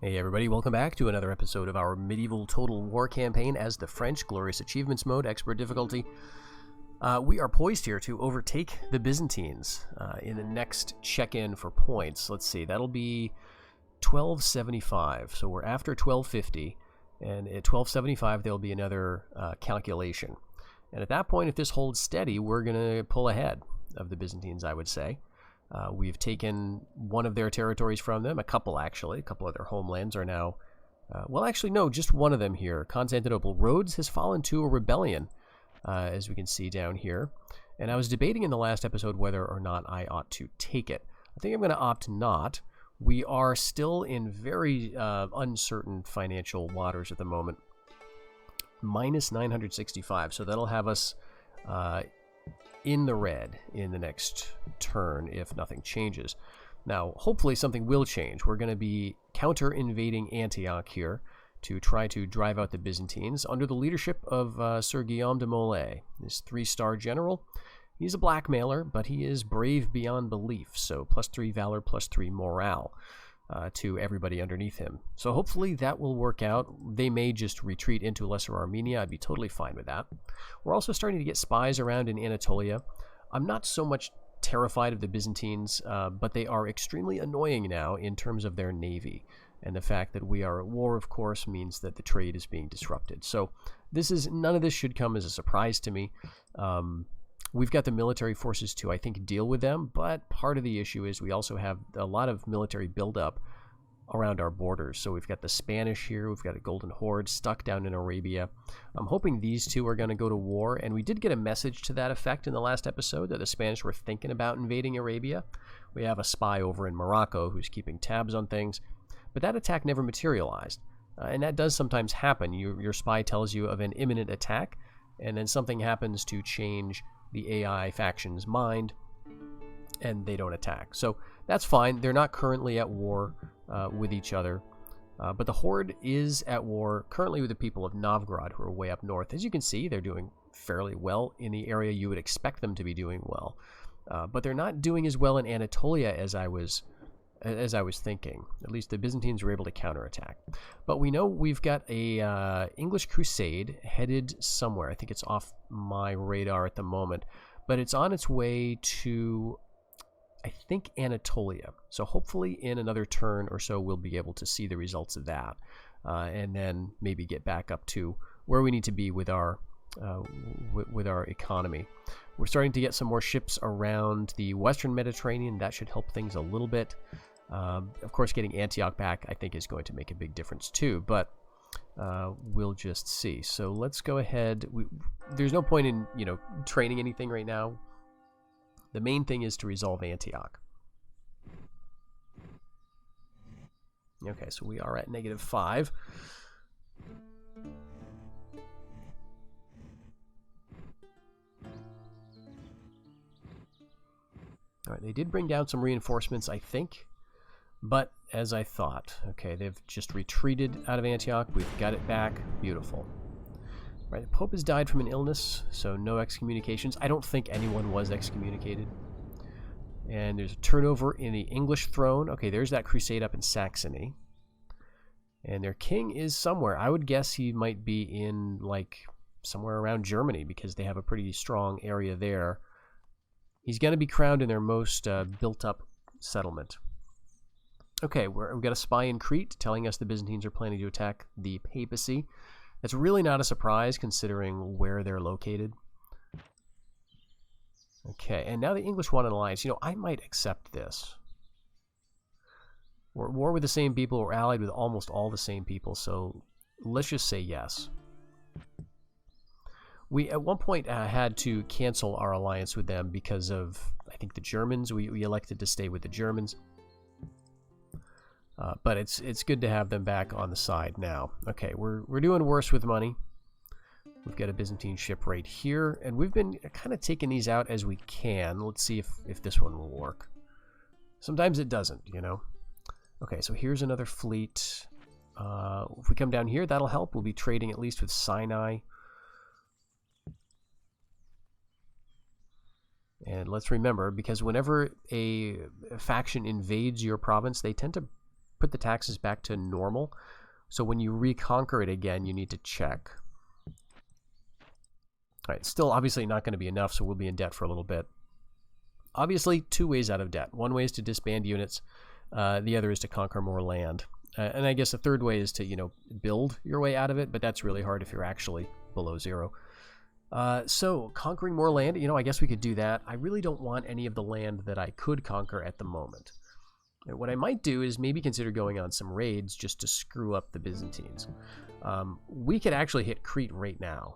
Hey everybody, welcome back to another episode of our Medieval Total War campaign as the French, Glorious Achievements mode, expert difficulty. We are poised here to overtake the Byzantines in the next check-in for points. Let's see, that'll be 1275, so we're after 1250, and at 1275 there'll be another calculation. And at that point, if this holds steady, we're going to pull ahead of the Byzantines, I would say. We've taken one of their territories from them, a couple actually. A couple of their homelands are now, well actually no, just one of them here. Constantinople. Rhodes has fallen to a rebellion, as we can see down here. And I was debating in the last episode whether or not I ought to take it. I think I'm going to opt not. We are still in very uncertain financial waters at the moment. Minus 965, so that'll have us in the red in the next turn if nothing changes. Now, hopefully something will change. We're going to be counter-invading Antioch here to try to drive out the Byzantines under the leadership of Sir Guillaume de Molay, this 3-star general. He's a blackmailer, but he is brave beyond belief, so +3 valor, +3 morale to everybody underneath him. So hopefully that will work out. They may just retreat into Lesser Armenia. I'd be totally fine with that. We're also starting to get spies around in Anatolia. I'm not so much terrified of the Byzantines, but they are extremely annoying now in terms of their navy. And the fact that we are at war, of course, means that the trade is being disrupted. So none of this should come as a surprise to me. We've got the military forces to, I think, deal with them, but part of the issue is we also have a lot of military buildup around our borders. So we've got the Spanish here, we've got a Golden Horde stuck down in Arabia. I'm hoping these two are going to go to war, and we did get a message to that effect in the last episode that the Spanish were thinking about invading Arabia. We have a spy over in Morocco who's keeping tabs on things, but that attack never materialized. And that does sometimes happen. Your spy tells you of an imminent attack, and then something happens to change the AI faction's mind, and they don't attack. So that's fine. They're not currently at war with each other, but the Horde is at war currently with the people of Novgorod, who are way up north. As you can see, they're doing fairly well in the area you would expect them to be doing well, but they're not doing as well in Anatolia as I was thinking. At least the Byzantines were able to counterattack. But we know we've got a English crusade headed somewhere. I think it's off my radar at the moment, but it's on its way to, I think, Anatolia. So hopefully in another turn or so we'll be able to see the results of that, and then maybe get back up to where we need to be with our economy. We're starting to get some more ships around the Western Mediterranean. That should help things a little bit. Of course, getting Antioch back, I think, is going to make a big difference too, but we'll just see. So let's go ahead. There's no point in, training anything right now. The main thing is to resolve Antioch. Okay, so we are at -5. All right, they did bring down some reinforcements, I think. But as I thought, okay, they've just retreated out of Antioch. We've got it back. Beautiful. Right, the Pope has died from an illness, so no excommunications. I don't think anyone was excommunicated. And there's a turnover in the English throne. Okay, there's that crusade up in Saxony. And their king is somewhere. I would guess he might be in, like, somewhere around Germany, because they have a pretty strong area there. He's going to be crowned in their most built-up settlement. Okay, we've got a spy in Crete telling us the Byzantines are planning to attack the papacy. That's really not a surprise considering where they're located. Okay, and now the English want an alliance. I might accept this. We're at war with the same people. We're allied with almost all the same people, so let's just say yes. We, at one point, had to cancel our alliance with them because of, I think, the Germans. We elected to stay with the Germans. But it's good to have them back on the side now. Okay, we're doing worse with money. We've got a Byzantine ship right here, and we've been kind of taking these out as we can. Let's see if this one will work. Sometimes it doesn't, Okay, so here's another fleet. If we come down here, that'll help. We'll be trading at least with Sinai. And let's remember, because whenever a faction invades your province, they tend to put the taxes back to normal. So when you reconquer it again, you need to check. All right, still obviously not going to be enough, so we'll be in debt for a little bit. Obviously, 2 ways out of debt. One way is to disband units. The other is to conquer more land. And I guess the third way is to, you know, build your way out of it, but that's really hard if you're actually below 0. So, conquering more land, you know, I guess we could do that. I really don't want any of the land that I could conquer at the moment. And what I might do is maybe consider going on some raids just to screw up the Byzantines. We could actually hit Crete right now.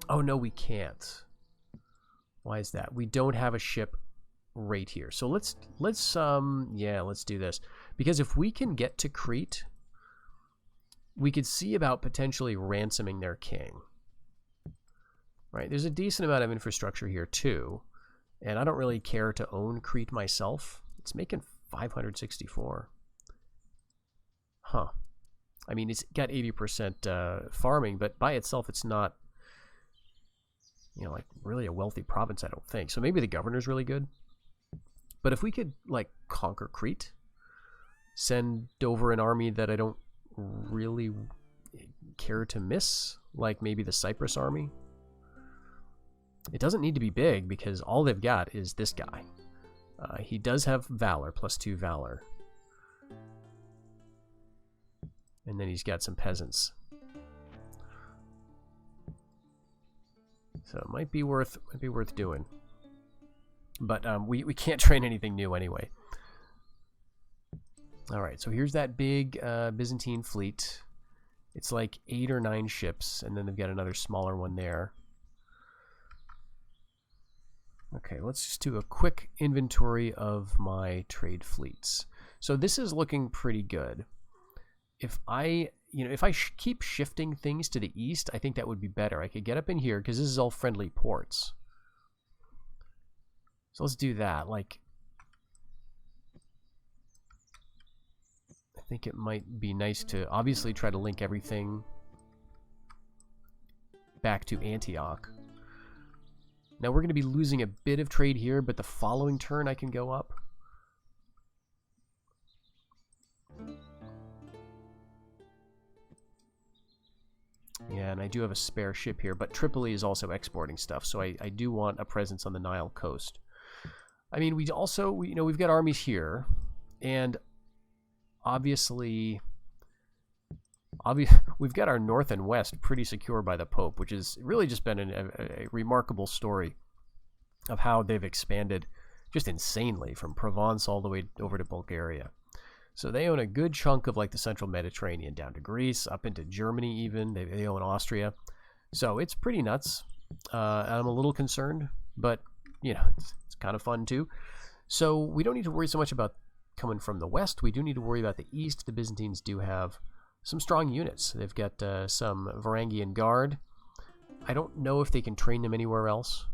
Oh, no, we can't. Why is that? We don't have a ship right here. So let's do this. Because if we can get to Crete, we could see about potentially ransoming their king. Right? There's a decent amount of infrastructure here too. And I don't really care to own Crete myself. It's making 564. Huh. I mean, it's got 80% farming, but by itself it's not, you know, like really a wealthy province, I don't think. So maybe the governor's really good. But if we could, like, conquer Crete, send over an army that I don't really care to miss, like maybe the Cyprus army. It doesn't need to be big because all they've got is this guy. He does have valor, +2 valor. And then he's got some peasants. So it might be worth doing. But we can't train anything new anyway. All right, so here's that big Byzantine fleet. It's like 8 or 9 ships, and then they've got another smaller one there. Okay, let's just do a quick inventory of my trade fleets. So this is looking pretty good. If I keep shifting things to the east, I think that would be better. I could get up in here because this is all friendly ports. So let's do that. Like, I think it might be nice to obviously try to link everything back to Antioch. Now we're going to be losing a bit of trade here, but the following turn I can go up. Yeah, and I do have a spare ship here, but Tripoli is also exporting stuff, so I do want a presence on the Nile coast. I mean, we've got armies here, and obviously we've got our north and west pretty secure by the Pope, which has really just been a remarkable story of how they've expanded just insanely from Provence all the way over to Bulgaria. So they own a good chunk of like the central Mediterranean down to Greece, up into Germany even. They own Austria. So it's pretty nuts. I'm a little concerned, but you know, it's kind of fun too. So we don't need to worry so much about coming from the west. We do need to worry about the east. The Byzantines do have some strong units. They've got some Varangian Guard. I don't know if they can train them anywhere else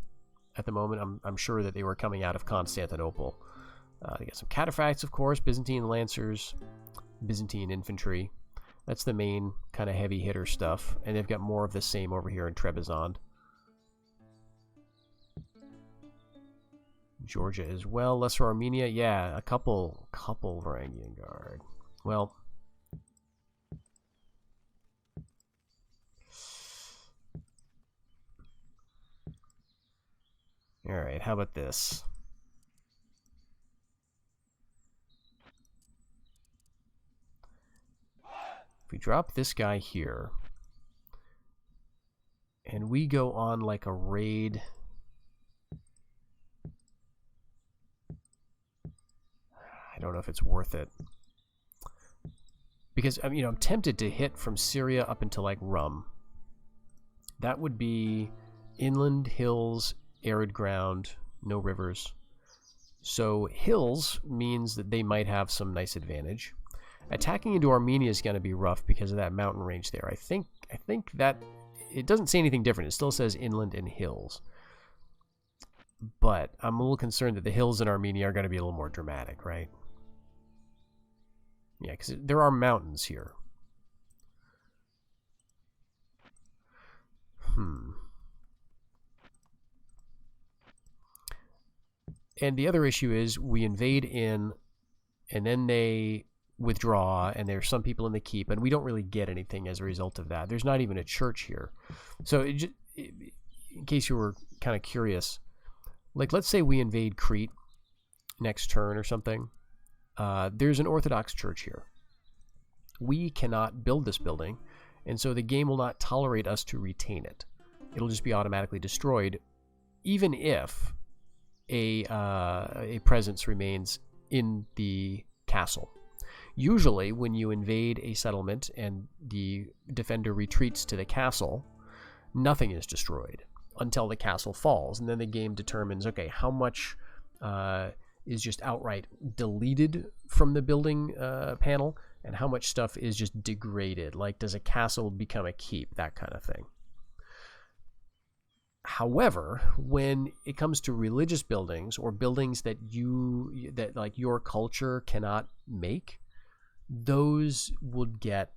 at the moment. I'm sure that they were coming out of Constantinople. They got some cataphracts, of course, Byzantine lancers, Byzantine infantry. That's the main kind of heavy hitter stuff. And they've got more of the same over here in Trebizond. Georgia as well. Lesser Armenia, yeah, a couple Varangian Guard. Well, all right, how about this? If we drop this guy here, and we go on like a raid, I don't know if it's worth it. Because, I mean, I'm tempted to hit from Syria up into like Rum. That would be inland, hills, arid ground, no rivers. So hills means that they might have some nice advantage. Attacking into Armenia is going to be rough because of that mountain range there. I think that it doesn't say anything different. It still says inland and hills. But I'm a little concerned that the hills in Armenia are going to be a little more dramatic, right? Yeah, because there are mountains here. And the other issue is we invade in and then they withdraw, and there's some people in the keep, and we don't really get anything as a result of that. There's not even a church here. So in case you were kind of curious, like let's say we invade Crete next turn or something. There's an Orthodox church here. We cannot build this building, and so the game will not tolerate us to retain it. It'll just be automatically destroyed, even if a presence remains in the castle. Usually, when you invade a settlement and the defender retreats to the castle, nothing is destroyed until the castle falls, and then the game determines, okay, how much is just outright deleted from the building panel, and how much stuff is just degraded. Like, does a castle become a keep? That kind of thing. However, when it comes to religious buildings or buildings that like your culture cannot make, those would get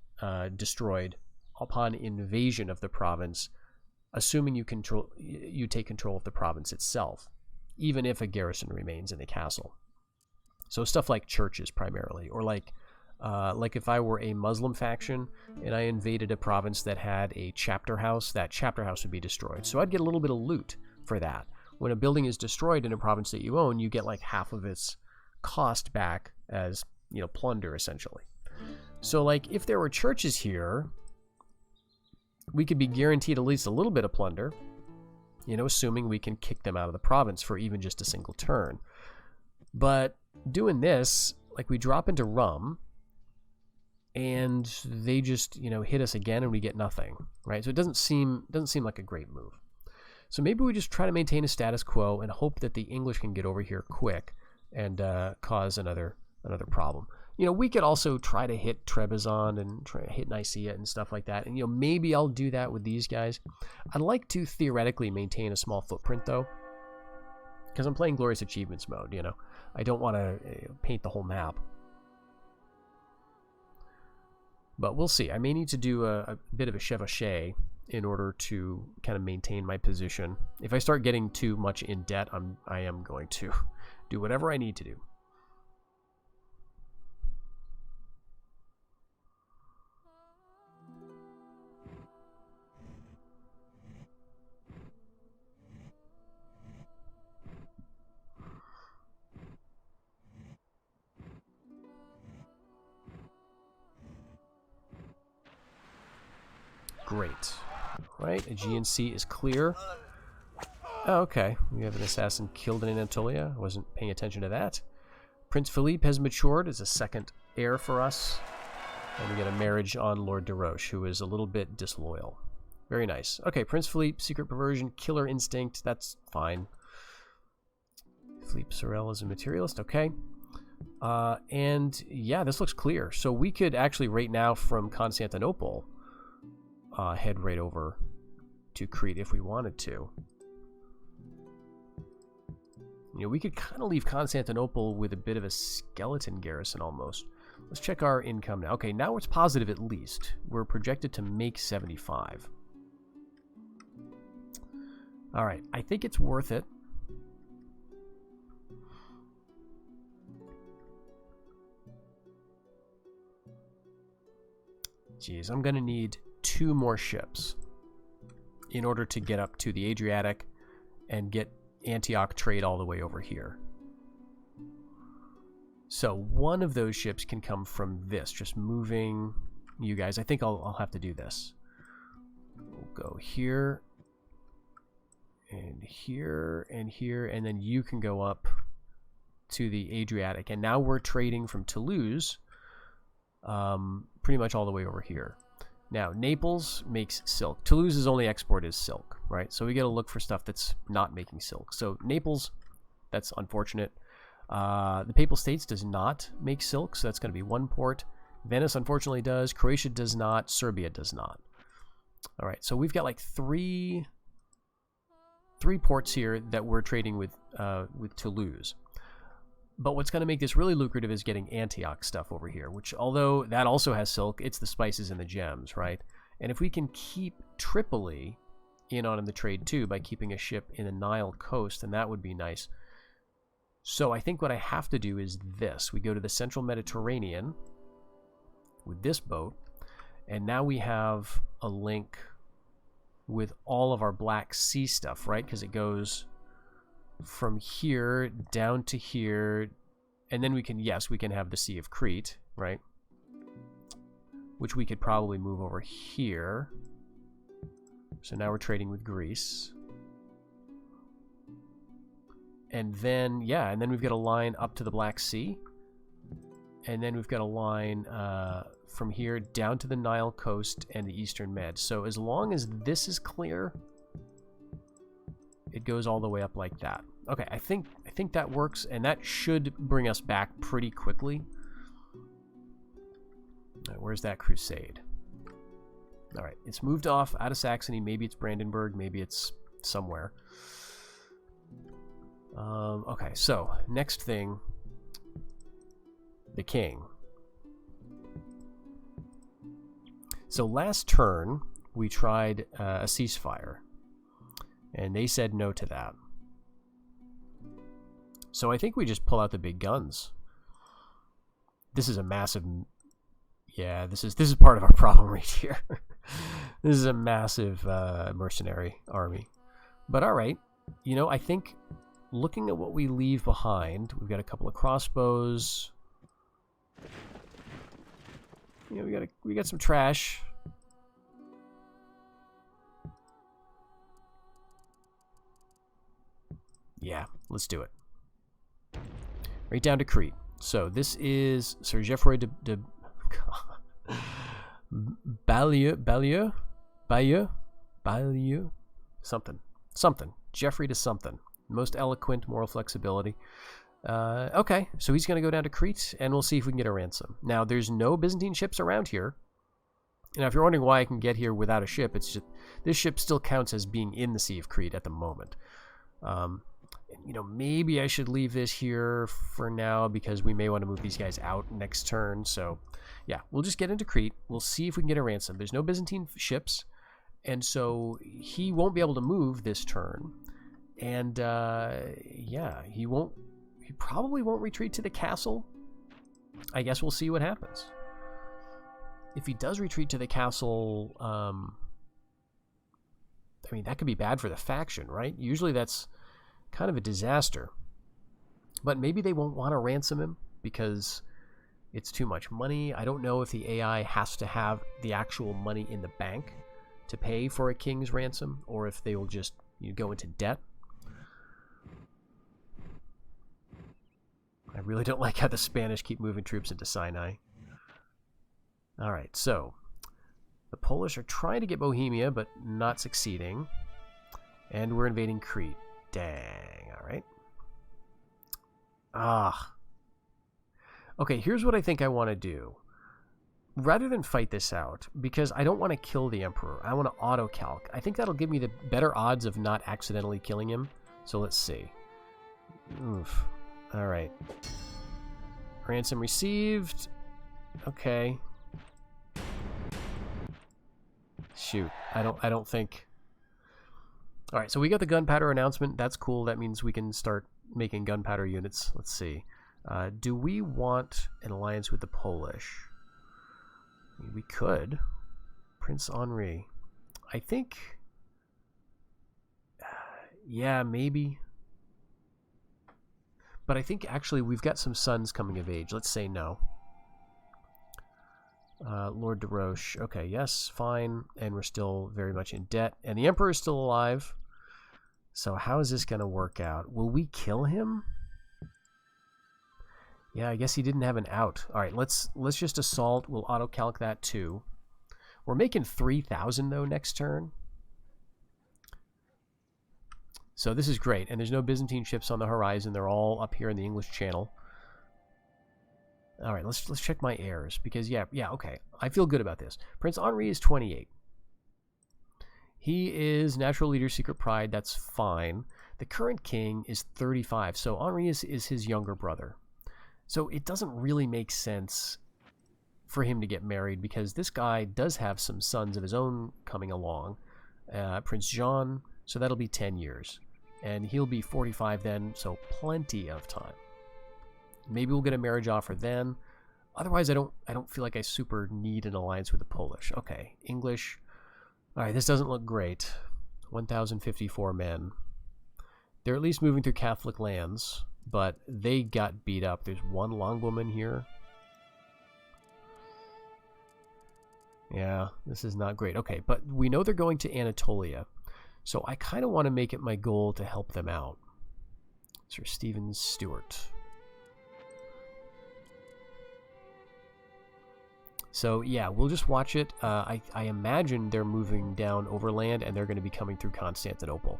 destroyed upon invasion of the province, assuming you take control of the province itself, even if a garrison remains in the castle. So stuff like churches primarily, or like if I were a Muslim faction and I invaded a province that had a chapter house, that chapter house would be destroyed. So I'd get a little bit of loot for that. When a building is destroyed in a province that you own, you get like half of its cost back as, plunder, essentially. So like if there were churches here, we could be guaranteed at least a little bit of plunder, assuming we can kick them out of the province for even just a single turn. But doing this, like, we drop into Rum, and they just, hit us again, and we get nothing, right? So it doesn't seem like a great move. So maybe we just try to maintain a status quo and hope that the English can get over here quick and cause another problem. We could also try to hit Trebizond and try to hit Nicaea and stuff like that. And, maybe I'll do that with these guys. I'd like to theoretically maintain a small footprint, though, because I'm playing Glorious Achievements mode, I don't want to paint the whole map. But we'll see. I may need to do a bit of a chevauché in order to kind of maintain my position. If I start getting too much in debt, I am going to do whatever I need to do. Great. Right, Aegean Sea is clear. Oh, okay. We have an assassin killed in Anatolia. I wasn't paying attention to that. Prince Philippe has matured as a second heir for us. And we get a marriage on Lord de Roche, who is a little bit disloyal. Very nice. Okay, Prince Philippe, secret perversion, killer instinct. That's fine. Philippe Sorel is a materialist. Okay. And yeah, this looks clear. So we could actually right now from Constantinople head right over to Crete if we wanted to. We could kind of leave Constantinople with a bit of a skeleton garrison almost. Let's check our income now. Okay, now it's positive at least. We're projected to make 75. All right, I think it's worth it. Geez, I'm going to need 2 more ships in order to get up to the Adriatic and get Antioch trade all the way over here. So one of those ships can come from this, just moving you guys. I think I'll have to do this. We'll go here and here and here, and then you can go up to the Adriatic. And now we're trading from Toulouse pretty much all the way over here. Now, Naples makes silk. Toulouse's only export is silk, right? So we got to look for stuff that's not making silk. So Naples, that's unfortunate. The Papal States does not make silk, so that's going to be one port. Venice, unfortunately, does. Croatia does not. Serbia does not. All right, so we've got like three ports here that we're trading with Toulouse. But what's going to make this really lucrative is getting Antioch stuff over here, which, although that also has silk, it's the spices and the gems, right? And if we can keep Tripoli in on the trade too by keeping a ship in the Nile coast, then that would be nice. So I think what I have to do is this. We go to the central Mediterranean with this boat, and now we have a link with all of our Black Sea stuff, right? Because it goes from here down to here, and then we can, yes, we can have the Sea of Crete, right? Which we could probably move over here. So now we're trading with Greece. And then, yeah, and then we've got a line up to the Black Sea. And then we've got a line from here down to the Nile coast and the Eastern Med. So as long as this is clear, it goes all the way up like that. Okay, I think that works, and that should bring us back pretty quickly. All right, where's that crusade? All right, it's moved off out of Saxony. Maybe it's Brandenburg. Maybe it's somewhere. Okay, so next thing, the king. So last turn, we tried a ceasefire, and they said no to that. So I think we just pull out the big guns. This is a massive... Yeah, this is part of our problem right here. This is a massive mercenary army. But all right, you know, I think looking at what we leave behind, we've got a couple of crossbows. You know, we got some trash. Yeah, let's do it. Right down to Crete. So this is Sir Geoffroy de Bayeux, something. Geoffrey to something. Most eloquent, moral flexibility. Okay, so he's going to go down to Crete, and we'll see if we can get a ransom. Now, there's no Byzantine ships around here. Now, if you're wondering why I can get here without a ship, it's just this ship still counts as being in the Sea of Crete at the moment. You know, maybe I should leave this here for now because we may want to move these guys out next turn. So, yeah, we'll just get into Crete. We'll see if we can get a ransom. There's no Byzantine ships, and so he won't be able to move this turn. And, yeah, he probably won't retreat to the castle. I guess we'll see what happens. If he does retreat to the castle, I mean, that could be bad for the faction, right? Usually that's kind of a disaster. But maybe they won't want to ransom him because it's too much money. I don't know if the AI has to have the actual money in the bank to pay for a king's ransom, or if they will just go into debt. I really don't like how the Spanish keep moving troops into Sinai. All right, so the Polish are trying to get Bohemia, but not succeeding. And we're invading Crete. Dang, all right. Okay, here's what I think I want to do. Rather than fight this out, because I don't want to kill the Emperor, I want to auto-calc. I think that'll give me the better odds of not accidentally killing him. So let's see. Oof. All right. Ransom received. Okay. Shoot. I don't think... All right, so we got the gunpowder announcement. That's cool. That means we can start making gunpowder units. Let's see. Do we want an alliance with the Polish? I mean, we could. Prince Henri. I think... yeah, maybe. But I think actually we've got some sons coming of age. Let's say no. Lord de Roche. Okay, yes, fine. And we're still very much in debt. And the Emperor is still alive. So how is this going to work out? Will we kill him? Yeah, I guess he didn't have an out. All right, let's just assault. We'll auto-calc that too. We're making 3,000 though next turn. So this is great. And there's no Byzantine ships on the horizon. They're all up here in the English Channel. All right, let's check my heirs because yeah, okay. I feel good about this. Prince Henri is 28. He is natural leader, secret pride. That's fine. The current king is 35, so Henri is his younger brother. So it doesn't really make sense for him to get married because this guy does have some sons of his own coming along. Prince Jean, so that'll be 10 years. And he'll be 45 then, so plenty of time. Maybe we'll get a marriage offer then. Otherwise, I don't feel like I super need an alliance with the Polish. Okay, English. All right, this doesn't look great. 1,054 men. They're at least moving through Catholic lands, but they got beat up. There's one longbowman here. Yeah, this is not great. Okay, but we know they're going to Anatolia, so I kind of want to make it my goal to help them out. Sir Stephen Stewart. So yeah, we'll just watch it. I imagine they're moving down overland and they're going to be coming through Constantinople.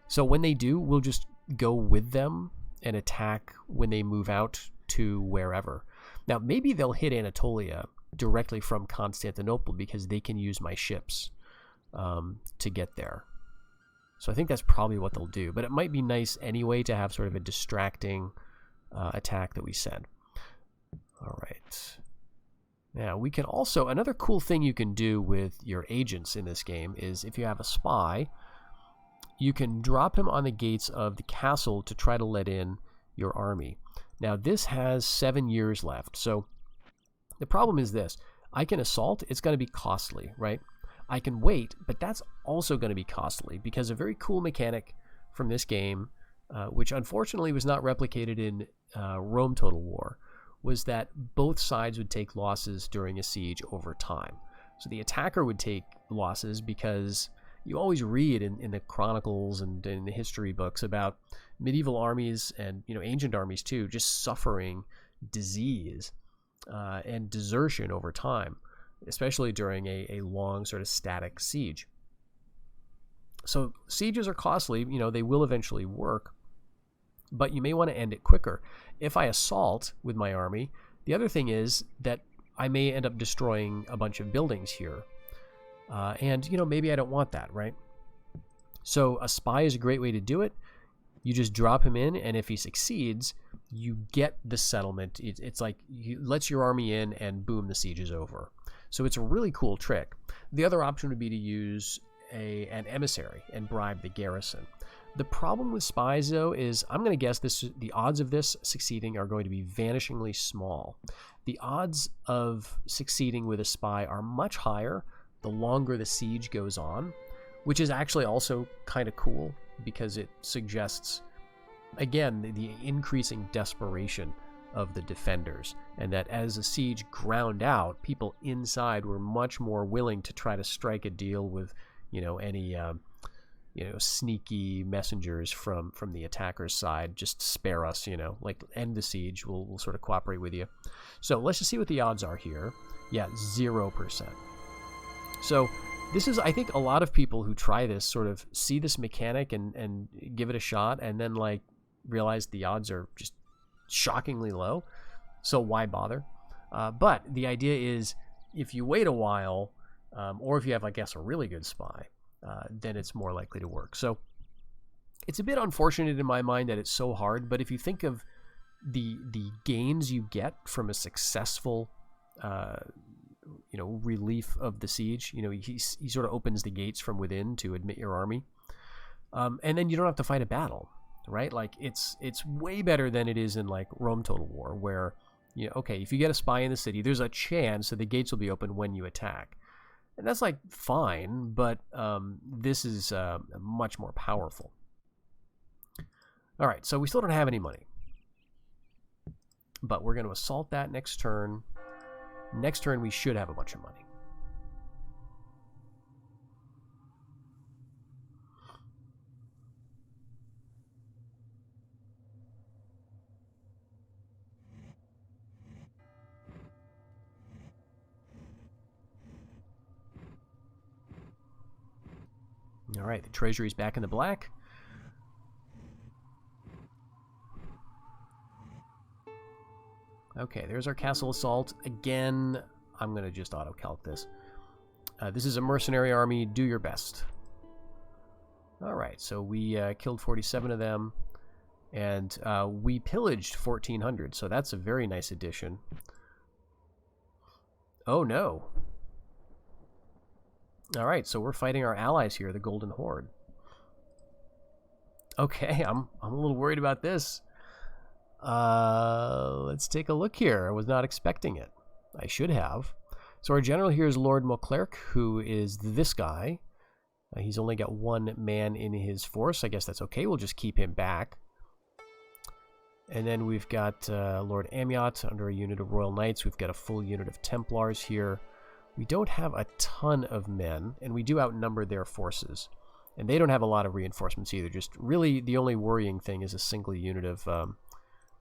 So when they do, we'll just go with them and attack when they move out to wherever. Now, maybe they'll hit Anatolia directly from Constantinople because they can use my ships to get there. So I think that's probably what they'll do. But it might be nice anyway to have sort of a distracting attack that we send. All right. Now, we can also, another cool thing you can do with your agents in this game is if you have a spy, you can drop him on the gates of the castle to try to let in your army. Now, this has 7 years left. So the problem is this. I can assault. It's going to be costly, right? I can wait, but that's also going to be costly because a very cool mechanic from this game, which unfortunately was not replicated in Rome Total War, was that both sides would take losses during a siege over time. So the attacker would take losses because you always read in the chronicles and in the history books about medieval armies and ancient armies too, just suffering disease and desertion over time, especially during a long sort of static siege. So sieges are costly. They will eventually work, but you may want to end it quicker. If I assault with my army, the other thing is that I may end up destroying a bunch of buildings here. And maybe I don't want that, right? So a spy is a great way to do it. You just drop him in, and if he succeeds, you get the settlement. It's like he lets your army in, and boom, the siege is over. So it's a really cool trick. The other option would be to use an emissary and bribe the garrison. The problem with spies, though, is I'm going to guess the odds of this succeeding are going to be vanishingly small. The odds of succeeding with a spy are much higher the longer the siege goes on, which is actually also kind of cool because it suggests, again, the increasing desperation of the defenders, and that as the siege ground out, people inside were much more willing to try to strike a deal with, any sneaky messengers from the attacker's side. Just spare us, like end the siege. We'll sort of cooperate with you. So let's just see what the odds are here. Yeah, 0%. So this is, I think, a lot of people who try this sort of see this mechanic and give it a shot, and then realize the odds are just shockingly low. So why bother? But the idea is, if you wait a while, or if you have, I guess, a really good spy, then it's more likely to work. So it's a bit unfortunate in my mind that it's so hard, but if you think of the gains you get from a successful relief of the siege, he sort of opens the gates from within to admit your army, and then you don't have to fight a battle, right? Like it's way better than it is in like Rome Total War, where okay, if you get a spy in the city, there's a chance that the gates will be open when you attack. And that's fine, but this is much more powerful. All right, so we still don't have any money. But we're going to assault that next turn. Next turn, we should have a bunch of money. All right, the treasury's back in the black. Okay, there's our castle assault. Again, I'm going to just auto-calc this. This is a mercenary army. Do your best. All right, so we killed 47 of them, and we pillaged 1,400, so that's a very nice addition. Oh, no. All right, so we're fighting our allies here, the Golden Horde. Okay, I'm a little worried about this. Let's take a look here. I was not expecting it. I should have. So our general here is Lord Mauclerc, who is this guy. He's only got one man in his force. I guess that's okay. We'll just keep him back. And then we've got Lord Amiot under a unit of Royal Knights. We've got a full unit of Templars here. We don't have a ton of men, and we do outnumber their forces. And they don't have a lot of reinforcements either. Just really the only worrying thing is a single unit of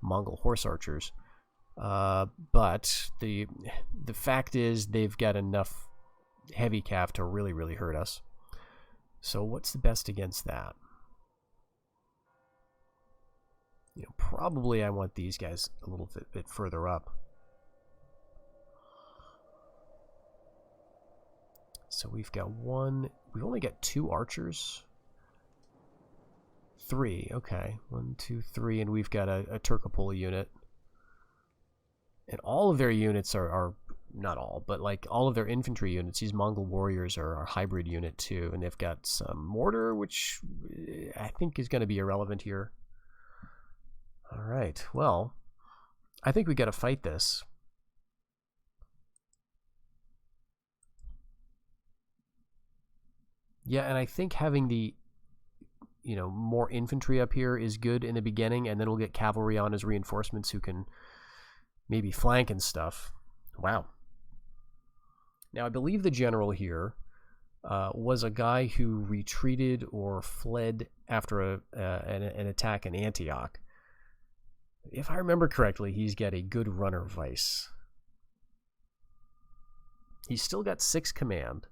Mongol horse archers. But the fact is they've got enough heavy cav to really, really hurt us. So what's the best against that? You know, probably I want these guys a little bit further up. So we've got we've only got 2 archers. 3, okay. 1, 2, 3, and we've got a Turkopola unit. And all of their units are not all, but like all of their infantry units, these Mongol warriors are a hybrid unit too, and they've got some mortar, which I think is going to be irrelevant here. All right, well, I think we got to fight this. Yeah, and I think having the, you know, more infantry up here is good in the beginning, and then we'll get cavalry on as reinforcements who can maybe flank and stuff. Wow. Now, I believe the general here was a guy who retreated or fled after an attack in Antioch. If I remember correctly, he's got a good runner vice. He's still got 6 command.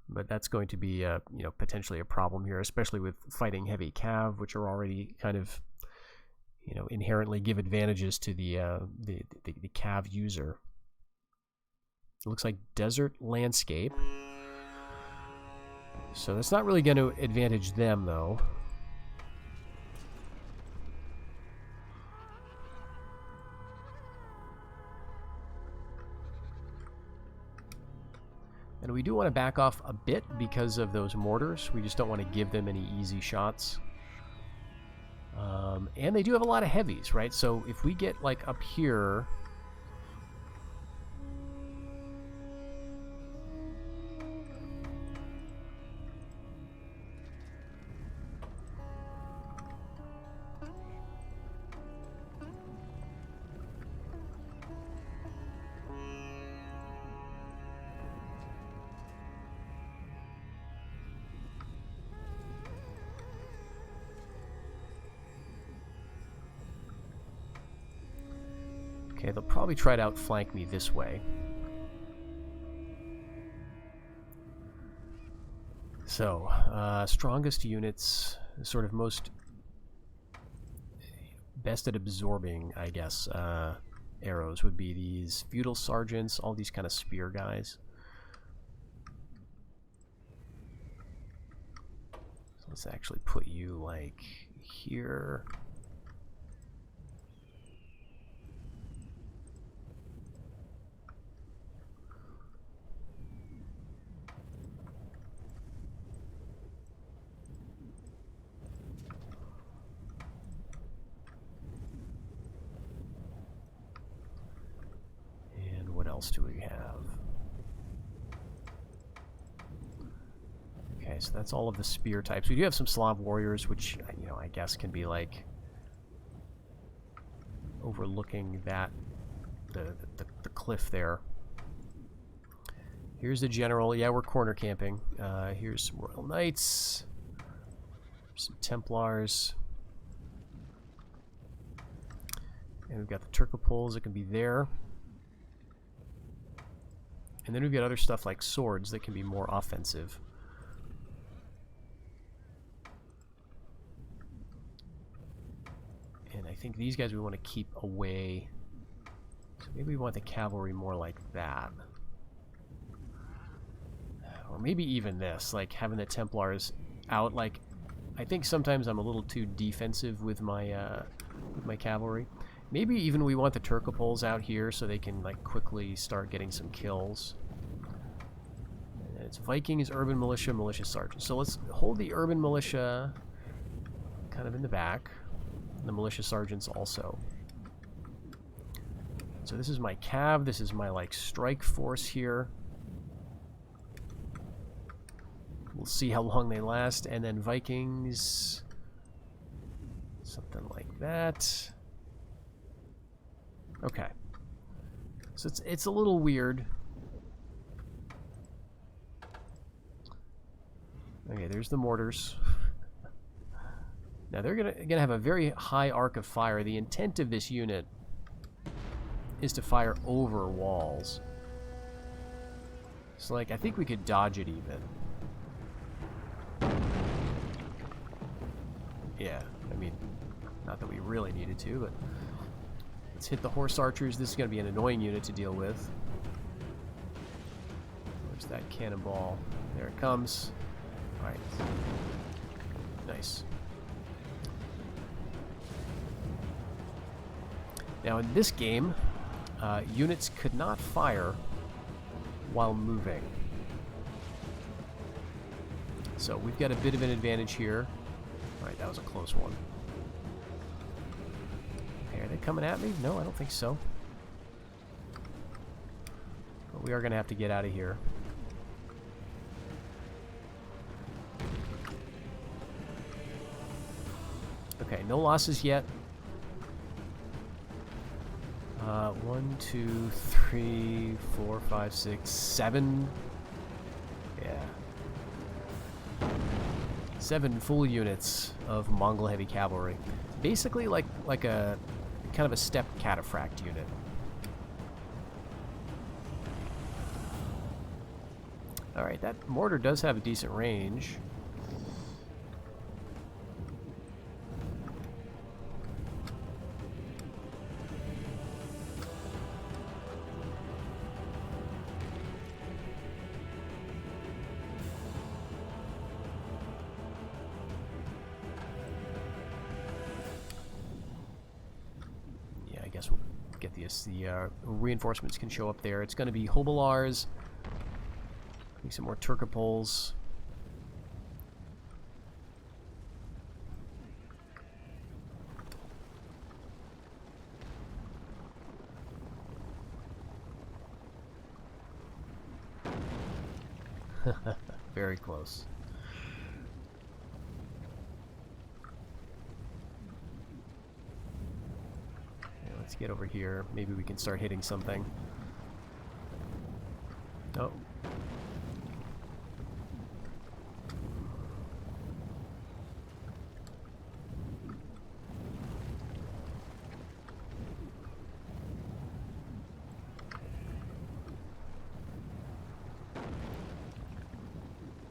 But that's going to be, you know, potentially a problem here, especially with fighting heavy cav, which are already kind of, you know, inherently give advantages to the cav user. It looks like desert landscape. So that's not really going to advantage them, though. And we do want to back off a bit because of those mortars. We just don't want to give them any easy shots. And they do have a lot of heavies, right? So if we get like up here... Okay, they'll probably try to outflank me this way. So, strongest units, sort of most best at absorbing, I guess, arrows would be these feudal sergeants, all these kind of spear guys. So let's actually put you like here. What else do we have? Okay, so that's all of the spear types. We do have some Slav warriors, which, you know, I guess can be like overlooking that the cliff there. Here's the general. Yeah, we're corner camping. Here's some Royal Knights, some Templars, and we've got the Turkopoles that can be there. And then we've got other stuff like swords that can be more offensive. And I think these guys we want to keep away. So maybe we want the cavalry more like that. Or maybe even this, like having the Templars out. Like, I think sometimes I'm a little too defensive with my cavalry. Maybe even we want the Turkopoles out here so they can like quickly start getting some kills. It's Vikings, urban militia, militia sergeant. So let's hold the urban militia kind of in the back. The militia sergeants also. So this is my cav. This is my like strike force here. We'll see how long they last. And then Vikings, something like that. Okay. So it's a little weird. Okay, there's the mortars. Now they're gonna have a very high arc of fire. The intent of this unit is to fire over walls. So like I think we could dodge it even. Yeah, I mean, not that we really needed to, but let's hit the horse archers. This is going to be an annoying unit to deal with. Where's that cannonball? There it comes. Alright. Nice. Now in this game, units could not fire while moving. So we've got a bit of an advantage here. Alright, that was a close one. Okay, are they coming at me? No, I don't think so. But we are going to have to get out of here. Okay, no losses yet. 1, 2, 3, 4, 5, 6, 7. Yeah. 7 full units of Mongol heavy cavalry. Basically like a kind of a step cataphract unit. Alright, that mortar does have a decent range. The reinforcements can show up there. It's going to be Hobilars. Need some more Turkopoles. Very close. Let's get over here. Maybe we can start hitting something. Oh.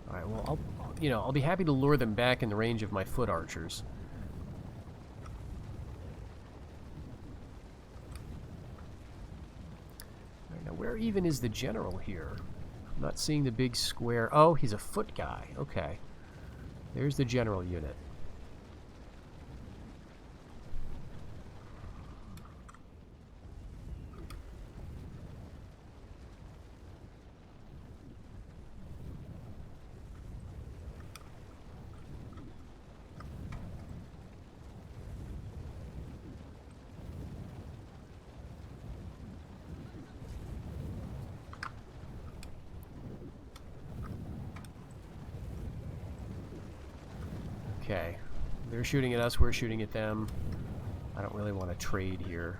Alright, well, I'll be happy to lure them back in the range of my foot archers. Where even is the general here? I'm not seeing the big square. Oh, he's a foot guy. Okay. There's the general unit. Okay, they're shooting at us, we're shooting at them. I don't really want to trade here.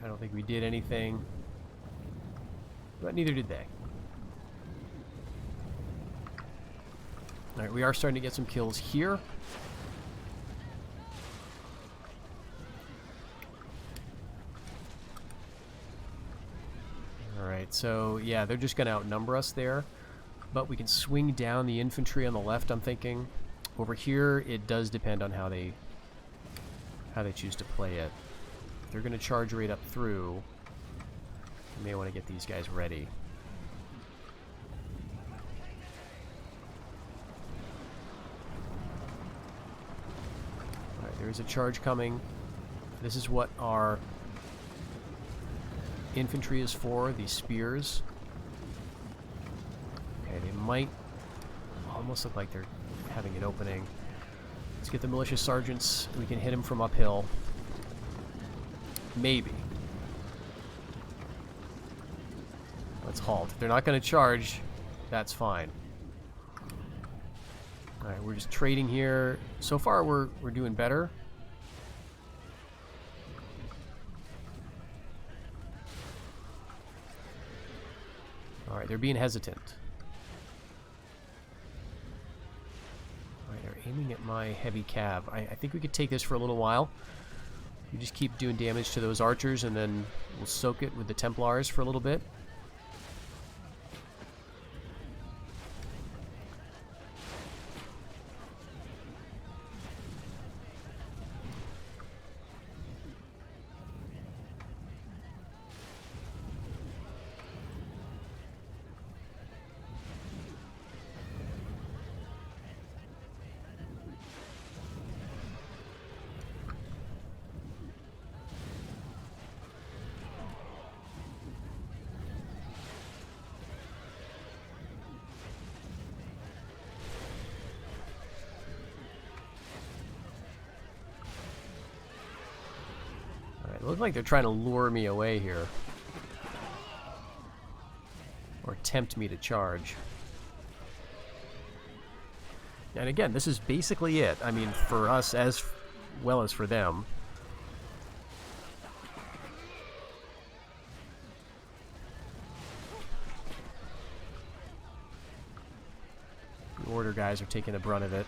I don't think we did anything, but neither did they. Alright, we are starting to get some kills here. Alright, so yeah, they're just going to outnumber us there. But we can swing down the infantry on the left, I'm thinking. Over here, it does depend on how they choose to play it. If they're going to charge right up through, you may want to get these guys ready. Alright, there is a charge coming. This is what our Infantry is 4. The spears. Okay, they might almost look like they're having an opening. Let's get the militia sergeants. We can hit him from uphill. Maybe. Let's halt. If they're not going to charge, that's fine. Alright, we're just trading here. So far, we're doing better. Alright, they're being hesitant. Alright, they're aiming at my heavy cav. I think we could take this for a little while. We just keep doing damage to those archers, and then we'll soak it with the Templars for a little bit. It looks like they're trying to lure me away here. Or tempt me to charge. And again, this is basically it. I mean, for us as well as for them. The order guys are taking the brunt of it.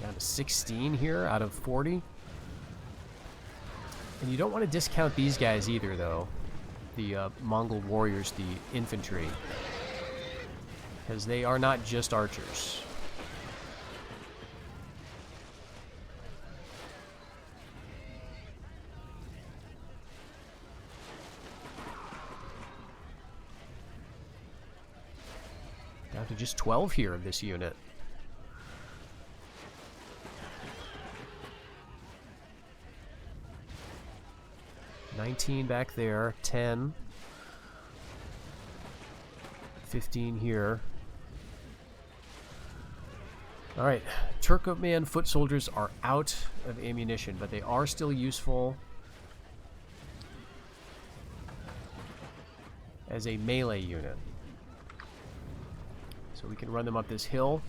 Down to 16 here out of 40. And you don't want to discount these guys either, though. The Mongol warriors, the infantry. Because they are not just archers. Down to just 12 here of this unit. Back there, 10, 15 here. Alright, Turkmen foot soldiers are out of ammunition, but they are still useful as a melee unit. So we can run them up this hill.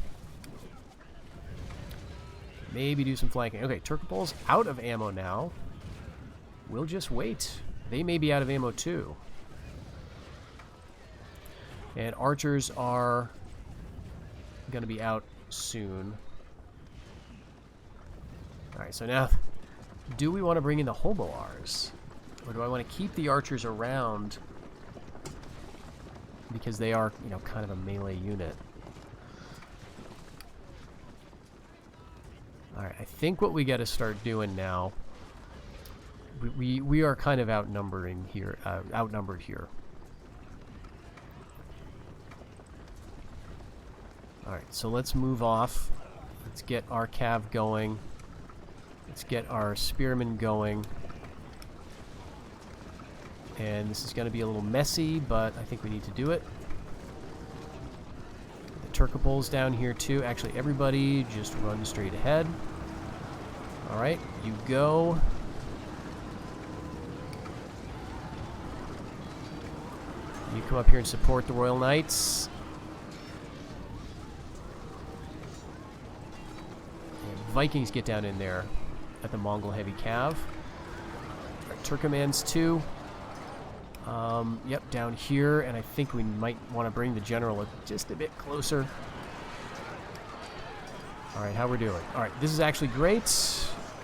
Maybe do some flanking. Okay, Turkmen's out of ammo now. We'll just wait. They may be out of ammo too. And archers are going to be out soon. Alright, so now, do we want to bring in the hoboars? Or do I want to keep the archers around because they are, you know, kind of a melee unit? Alright, I think what we got to start doing now, we are kind of outnumbered here. Alright, so let's move off. Let's get our cav going. Let's get our spearmen going. And this is going to be a little messy, but I think we need to do it. The Turkopol's down here too. Actually, everybody just run straight ahead. Alright, you go. You come up here and support the Royal Knights. And Vikings get down in there at the Mongol heavy cav. Turkmen's too. Yep, down here, and I think we might want to bring the general just a bit closer. Alright, how we're doing. Alright, this is actually great.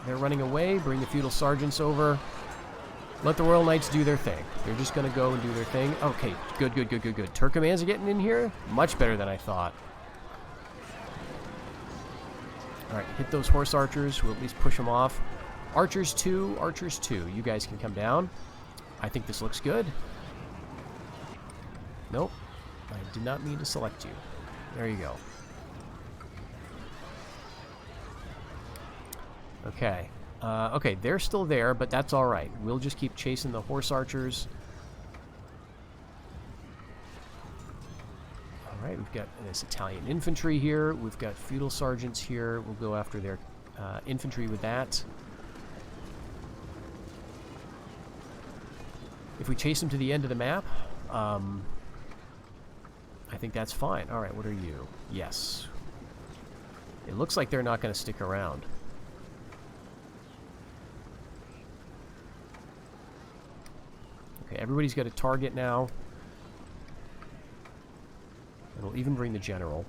They're running away. Bring the feudal sergeants over. Let the Royal Knights do their thing. They're just going to go and do their thing. Okay, good. Turkmens are getting in here. Much better than I thought. Alright, hit those horse archers. We'll at least push them off. Archers 2, Archers 2. You guys can come down. I think this looks good. Nope. I did not mean to select you. There you go. Okay. Okay, they're still there, but that's all right. We'll just keep chasing the horse archers. All right, we've got this Italian infantry here. We've got feudal sergeants here. We'll go after their infantry with that. If we chase them to the end of the map, I think that's fine. All right, what are you? Yes. It looks like they're not going to stick around. Okay, everybody's got a target now. And we'll even bring the general.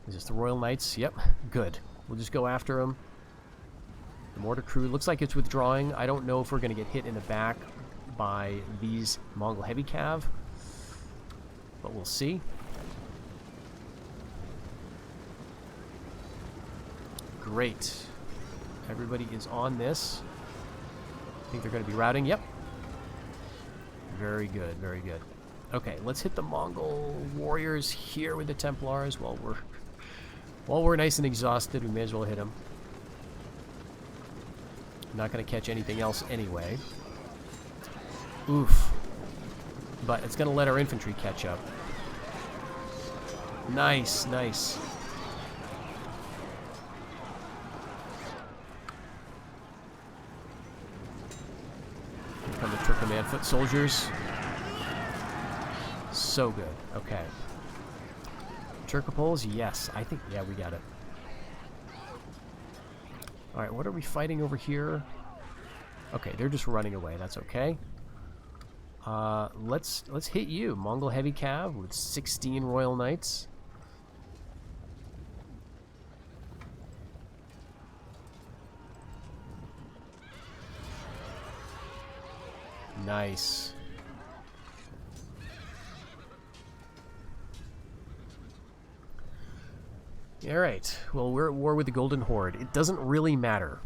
Is this the Royal Knights? Yep, good. We'll just go after them. The mortar crew looks like it's withdrawing. I don't know if we're going to get hit in the back by these Mongol heavy cav, but we'll see. Great. Everybody is on this. I think they're going to be routing. Yep. Very good, very good. Okay, let's hit the Mongol warriors here with the Templars while we're nice and exhausted. We may as well hit them. Not going to catch anything else anyway. Oof. But it's going to let our infantry catch up. Nice, nice. Here come the Turkoman foot soldiers. So good. Okay. Turkopoles, yes. I think, yeah, we got it. Alright, what are we fighting over here? Okay, they're just running away. That's okay. Let's hit you. Mongol Heavy Cav with 16 Royal Knights. Nice. Alright, well, we're at war with the Golden Horde. It doesn't really matter.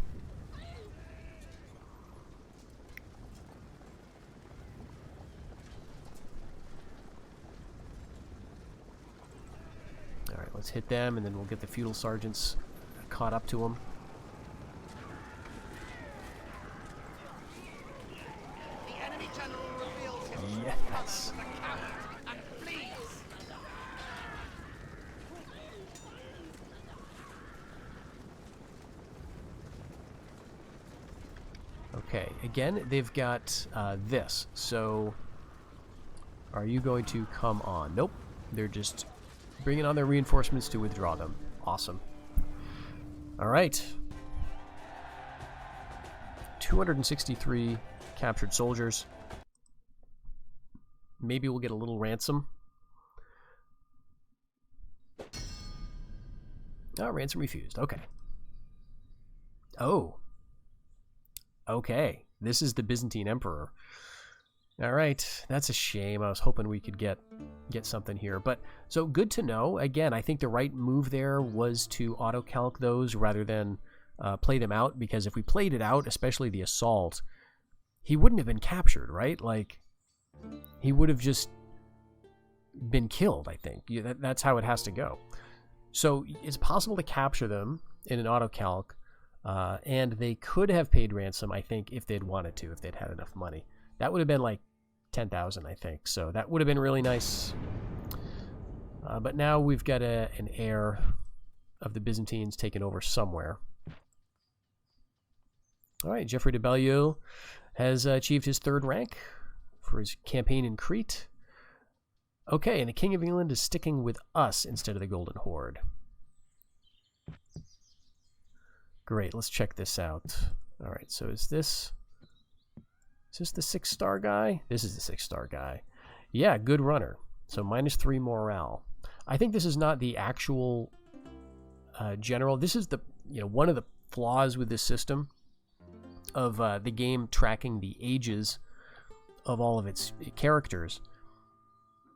Alright, let's hit them, and then we'll get the feudal sergeants caught up to them. The enemy general reveals himself. Yes. And flees. Okay, again, they've got this. So, are you going to come on? Nope. They're just bringing on their reinforcements to withdraw them. Awesome. All right. 263 captured soldiers. Maybe we'll get a little ransom. Oh, ransom refused. Okay. Oh. Okay. This is the Byzantine Emperor. All right. That's a shame. I was hoping we could get something here. But so good to know. Again, I think the right move there was to auto-calc those rather than play them out, because if we played it out, especially the assault, he wouldn't have been captured, right? Like, he would have just been killed, I think. That's how it has to go. So it's possible to capture them in an auto-calc, and they could have paid ransom, I think, if they'd wanted to, if they'd had enough money. That would have been like 10,000, I think. So that would have been really nice. But now we've got an heir of the Byzantines taken over somewhere. All right, Geoffrey de Bellieu has achieved his 3rd rank for his campaign in Crete. Okay, and the King of England is sticking with us instead of the Golden Horde. Great, let's check this out. All right, so is this the 6-star guy? This is the 6-star guy. Yeah, good runner. So -3 morale. I think this is not the actual general. This is the one of the flaws with this system of the game tracking the ages of all of its characters,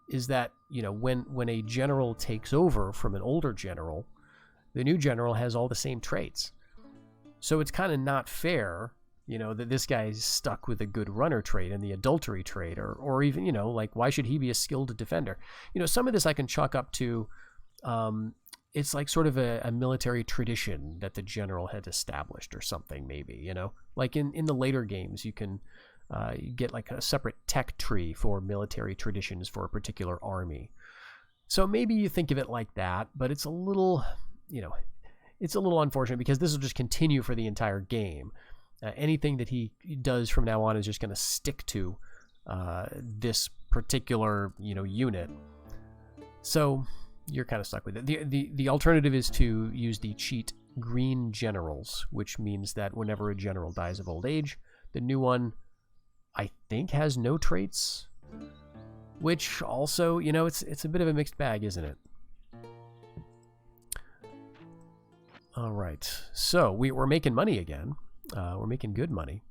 is that when a general takes over from an older general, the new general has all the same traits. So it's kind of not fair, that this guy's stuck with a good runner trait and the adultery trait, or even, like, why should he be a skilled defender? Some of this I can chalk up to, it's like sort of a military tradition that the general had established or something, maybe, like in the later games, you can get like a separate tech tree for military traditions for a particular army. So maybe you think of it like that, but it's a little, it's a little unfortunate because this will just continue for the entire game. Anything that he does from now on is just going to stick to this particular, unit. So you're kind of stuck with it. The alternative is to use the cheat green generals, which means that whenever a general dies of old age, the new one, I think, has no traits, which also, it's a bit of a mixed bag, isn't it? All right, so we're making money again. We're making good money.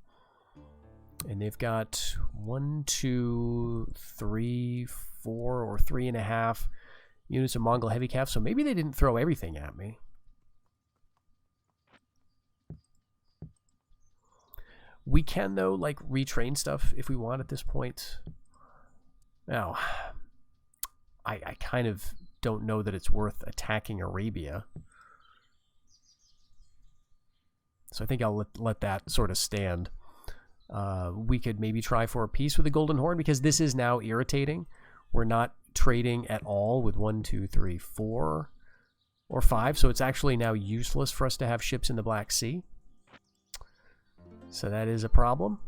And they've got 1, 2, 3, 4, or 3.5 units of Mongol heavy cav, so maybe they didn't throw everything at me. We can, though, like, retrain stuff if we want at this point. Now, I kind of don't know that it's worth attacking Arabia. So I think I'll let that sort of stand. We could maybe try for a peace with the Golden Horde, because this is now irritating. We're not trading at all with 1, 2, 3, 4, or 5, so it's actually now useless for us to have ships in the Black Sea. So that is a problem.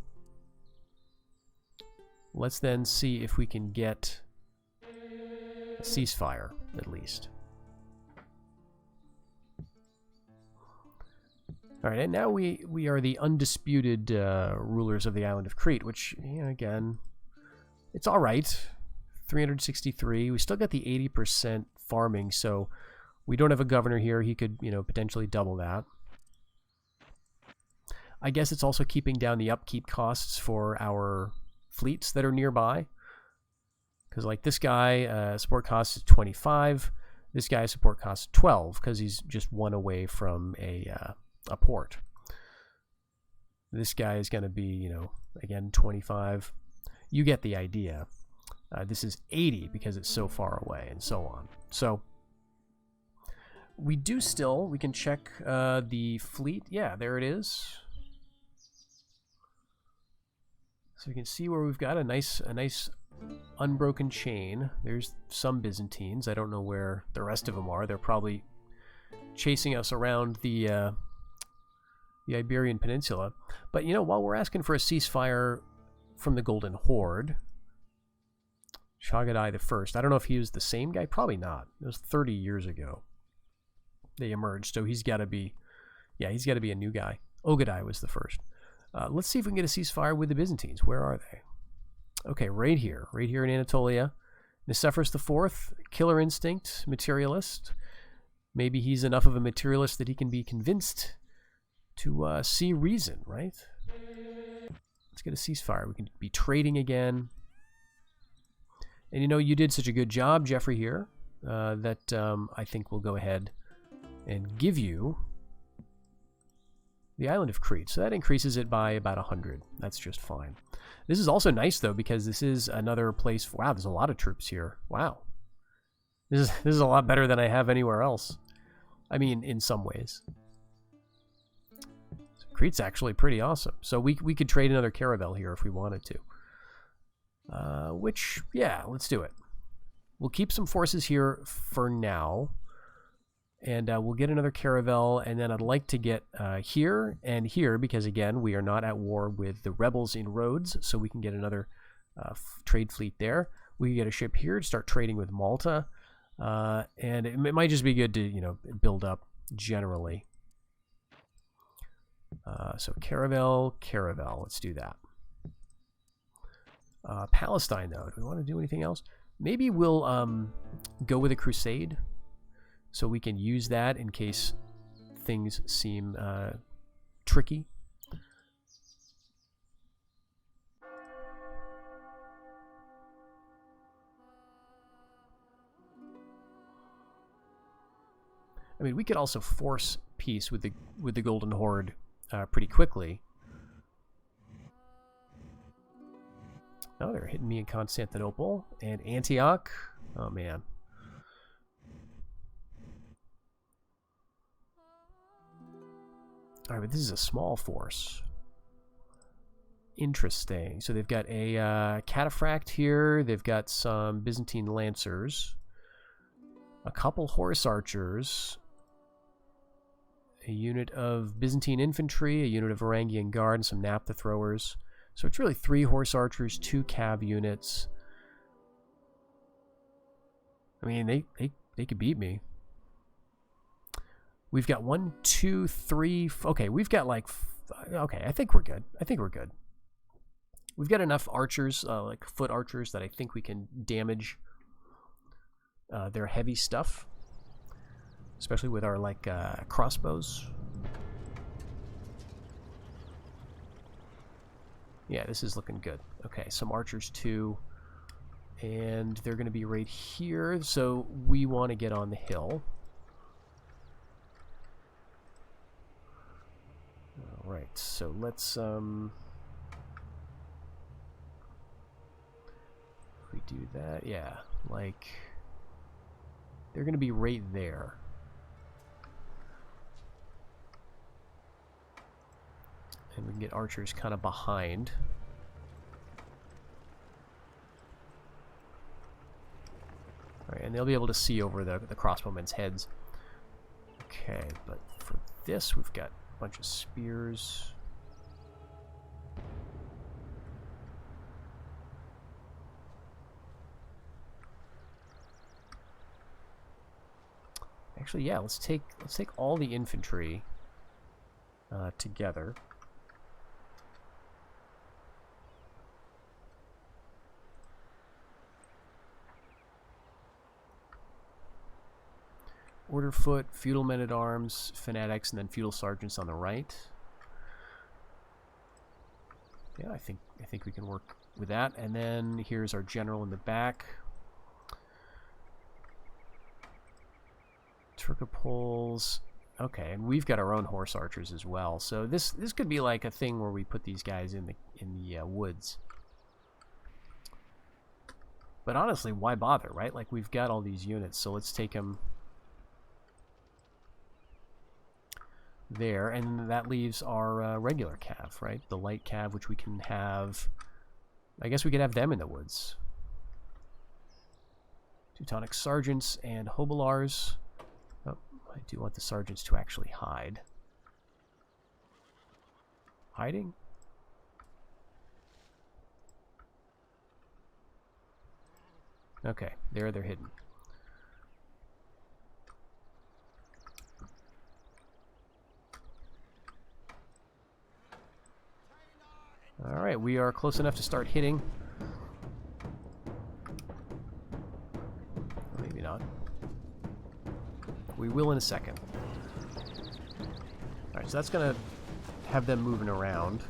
Let's then see if we can get a ceasefire, at least. All right, and now we are the undisputed rulers of the island of Crete, which, again, it's all right. 363. We still got the 80% farming, so we don't have a governor here. He could, potentially double that. I guess it's also keeping down the upkeep costs for our fleets that are nearby. Because, like, this guy, support cost is 25. This guy's support cost is 12, because he's just one away from a port. This guy is going to be, again, 25. You get the idea. This is 80 because it's so far away, and so on. So we can check the fleet. Yeah, there it is. So we can see where we've got a nice unbroken chain. There's some Byzantines. I don't know where the rest of them are. They're probably chasing us around the Iberian Peninsula. But, while we're asking for a ceasefire from the Golden Horde, Shagadai the First, I don't know if he was the same guy. Probably not. It was 30 years ago they emerged, so he's got to be, he's got to be a new guy. Ogadai was the first. Let's see if we can get a ceasefire with the Byzantines. Where are they? Okay, right here in Anatolia. Nicephorus IV, killer instinct, materialist. Maybe he's enough of a materialist that he can be convinced to see reason, right? Let's get a ceasefire. We can be trading again. And you did such a good job, Jeffrey, here, that I think we'll go ahead and give you the island of Crete. So that increases it by about 100. That's just fine. This is also nice, though, because this is another place. Wow, there's a lot of troops here. Wow. This is a lot better than I have anywhere else. I mean, in some ways. So Crete's actually pretty awesome. So we could trade another caravel here if we wanted to. Which, yeah, let's do it. We'll keep some forces here for now. And we'll get another caravel, and then I'd like to get here and here, because, again, we are not at war with the rebels in Rhodes, so we can get another trade fleet there. We can get a ship here to start trading with Malta, and it might just be good to, build up generally. So caravel, let's do that. Palestine, though, do we want to do anything else? Maybe we'll go with a crusade. So we can use that in case things seem tricky. I mean, we could also force peace with the Golden Horde pretty quickly. Oh, they're hitting me in Constantinople and Antioch. Oh, man. All right, but this is a small force. Interesting. So they've got a cataphract here. They've got some Byzantine lancers. A couple horse archers. A unit of Byzantine infantry. A unit of Varangian guard and some naphtha throwers. So it's really 3 horse archers, 2 cav units. I mean, they could beat me. We've got 1, 2, 3... Okay, we've got like... Okay, I think we're good. I think we're good. We've got enough archers, like foot archers, that I think we can damage their heavy stuff. Especially with our, like, crossbows. Yeah, this is looking good. Okay, some archers too. And they're going to be right here, so we want to get on the hill. Alright, so let's, if we do that, yeah, like, they're going to be right there. And we can get archers kind of behind. Alright, and they'll be able to see over the crossbowmen's heads. Okay, but for this, we've got a bunch of spears. Actually, yeah, let's take all the infantry together. Orderfoot, feudal men-at-arms, fanatics, and then feudal sergeants on the right. Yeah, I think we can work with that. And then here's our general in the back. Turcopoles. Okay, and we've got our own horse archers as well. So this could be like a thing where we put these guys in the woods. But honestly, why bother, right? Like, we've got all these units, so let's take them there, and that leaves our regular cav, right? The light cav, which we can have... I guess we could have them in the woods. Teutonic sergeants and hobilars. Oh, I do want the sergeants to actually hide. Hiding? Okay, there they're hidden. Alright, we are close enough to start hitting. Maybe not. We will in a second. Alright, so that's going to have them moving around.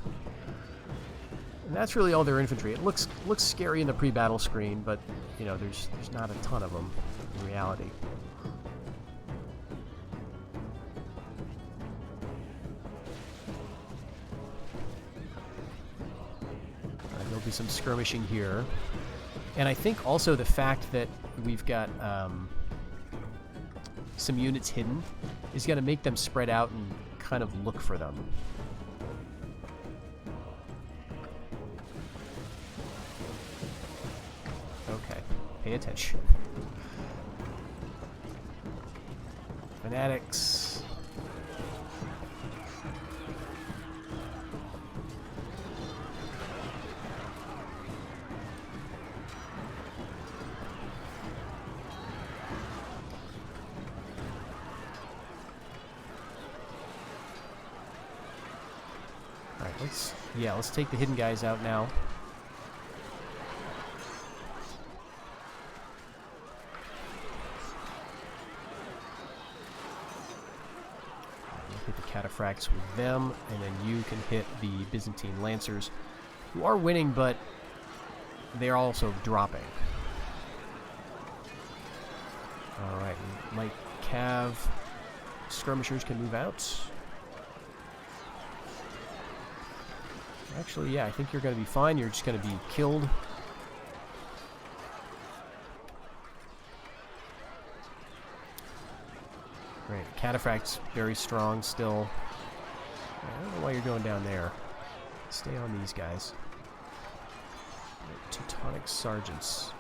And that's really all their infantry. It looks scary in the pre-battle screen, but, you know, there's not a ton of them in reality. There'll be some skirmishing here. And I think also the fact that we've got some units hidden is going to make them spread out and kind of look for them. Okay, pay attention. Fanatics. Let's take the hidden guys out now. Hit the cataphracts with them, and then you can hit the Byzantine lancers, who are winning, but they're also dropping. Alright, light cav skirmishers can move out. Actually, yeah, I think you're going to be fine. You're just going to be killed. Great. Cataphract's very strong still. I don't know why you're going down there. Stay on these guys. Teutonic Sergeants.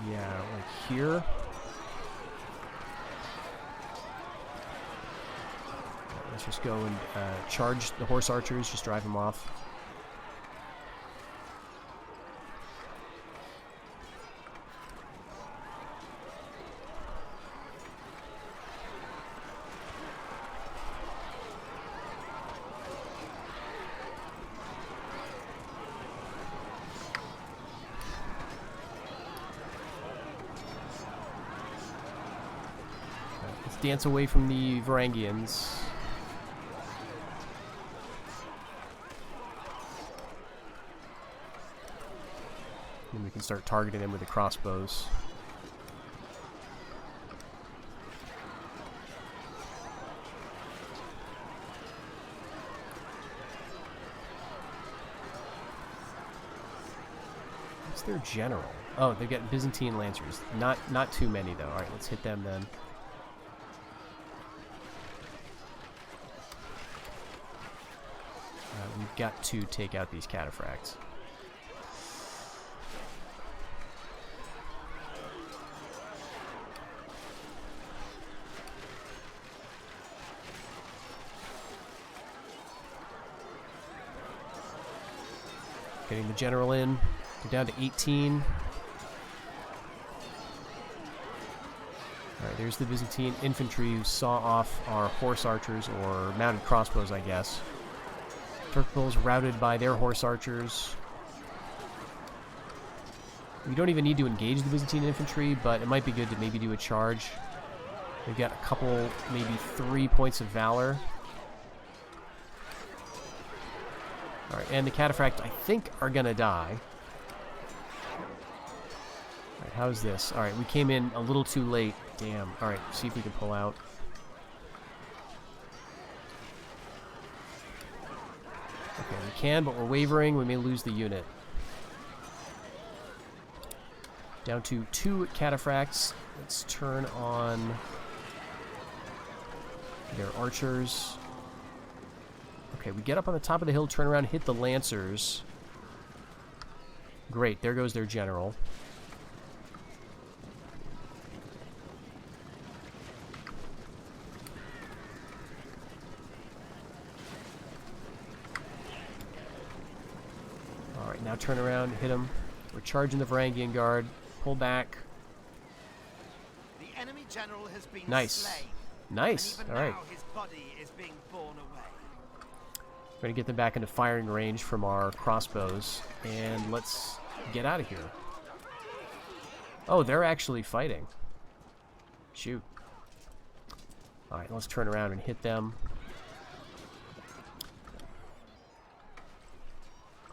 Yeah, like here. Let's just go and charge the horse archers, just drive them off. Let's dance away from the Varangians. And we can start targeting them with the crossbows. What's their general? Oh, they've got Byzantine Lancers. Not too many though. Alright, let's hit them then. We've got to take out these cataphracts. Getting the general in. We're down to 18. Alright, there's the Byzantine infantry who saw off our horse archers, or mounted crossbows, I guess. Turkpoles routed by their horse archers. We don't even need to engage the Byzantine infantry, but it might be good to maybe do a charge. We've got a couple, maybe 3 points of valor. Alright, and the cataphract, I think, are gonna die. Alright, how's this? Alright, we came in a little too late. Damn. Alright, see if we can pull out. Okay, we can, but we're wavering. We may lose the unit. Down to 2 cataphracts. Let's turn on their archers. Okay, we get up on the top of the hill, turn around, hit the Lancers. Great, there goes their general. Alright, now turn around, hit them. We're charging the Varangian Guard. Pull back. The enemy general has been Nice. slain. Nice. And even Alright. now his body is being borne away. We're going to get them back into firing range from our crossbows. And let's get out of here. Oh, they're actually fighting. Shoot. Alright, let's turn around and hit them.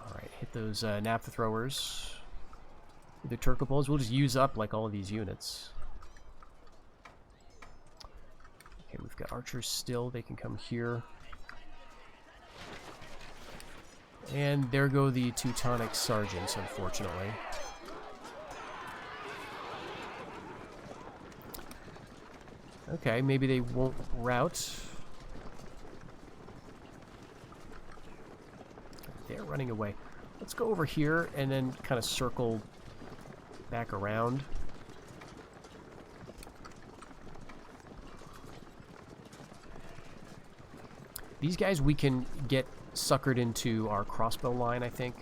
Alright, hit those naphtha throwers. The Turkopoles, we'll just use up like all of these units. Okay, we've got archers still. They can come here. And there go the Teutonic Sergeants, unfortunately. Okay, maybe they won't rout. They're running away. Let's go over here and then kind of circle back around. These guys we can get suckered into our crossbow line, I think.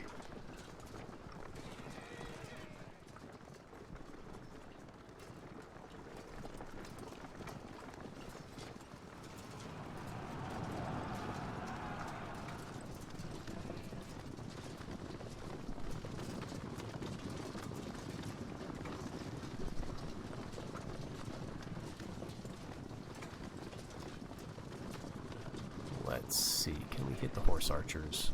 Let's see, can we hit the horse archers?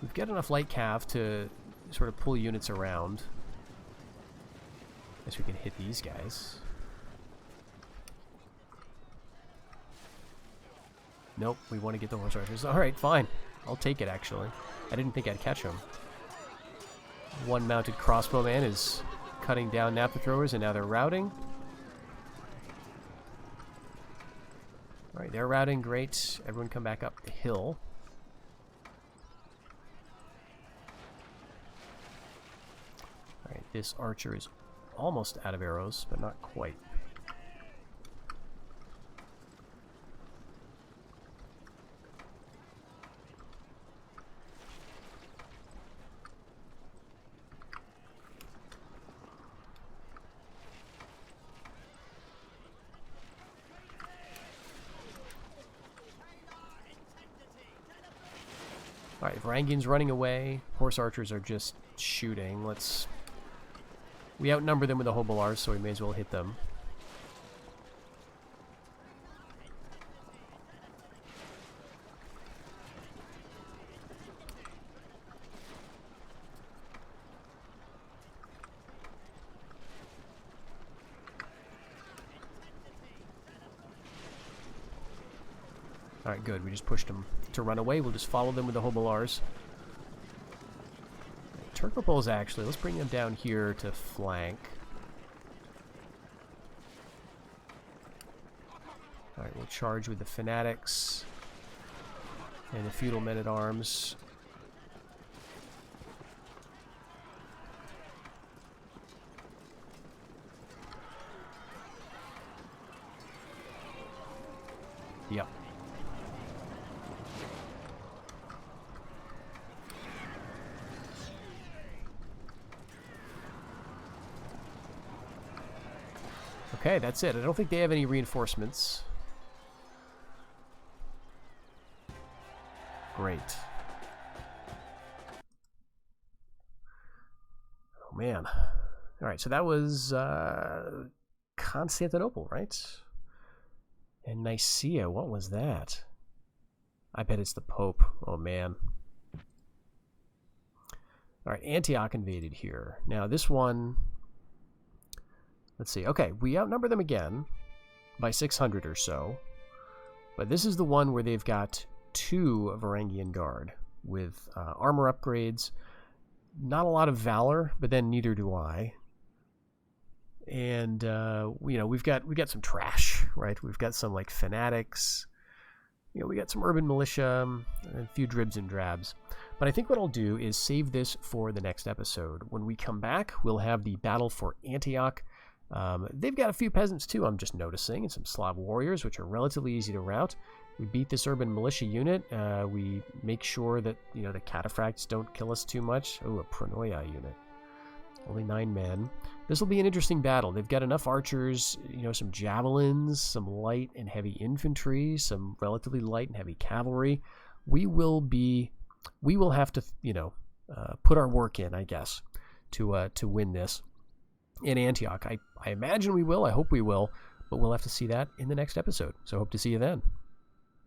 We've got enough light cav to sort of pull units around. Guess we can hit these guys. Nope, we want to get the horse archers. Alright, fine. I'll take it, actually. I didn't think I'd catch him. One mounted crossbowman is cutting down nappa throwers, and now they're routing. Alright, they're routing. Great. Everyone come back up the hill. Alright, this archer is almost out of arrows, but not quite. Alright, Varangian's running away. Horse archers are just shooting. We outnumber them with the Hobolars, so we may as well hit them. Alright, good. We just pushed them to run away. We'll just follow them with the Hobolars. Turkopoles, actually. Let's bring them down here to flank. Alright, we'll charge with the Fanatics and the Feudal Men-at-Arms. Yep. Okay, that's it. I don't think they have any reinforcements. Great. Oh, man. Alright, so that was Constantinople, right? And Nicaea, what was that? I bet it's the Pope. Oh, man. Alright, Antioch invaded here. Now, this one... Let's see. Okay, we outnumber them again by 600 or so. But this is the one where they've got 2 Varangian Guard with armor upgrades. Not a lot of valor, but then neither do I. And you know, we've got some trash, right? We've got some like fanatics. You know, we got some urban militia, and a few dribs and drabs. But I think what I'll do is save this for the next episode. When we come back, we'll have the battle for Antioch. They've got a few peasants too, I'm just noticing, and some Slav warriors, which are relatively easy to rout. We beat this urban militia unit. We make sure that, you know, the cataphracts don't kill us too much. Oh, a Pronoia unit. Only 9 men. This will be an interesting battle. They've got enough archers, you know, some javelins, some light and heavy infantry, some relatively light and heavy cavalry. We will have to, you know, put our work in, I guess, to win this. In Antioch. I imagine we will. I hope we will. But we'll have to see that in the next episode. So hope to see you then.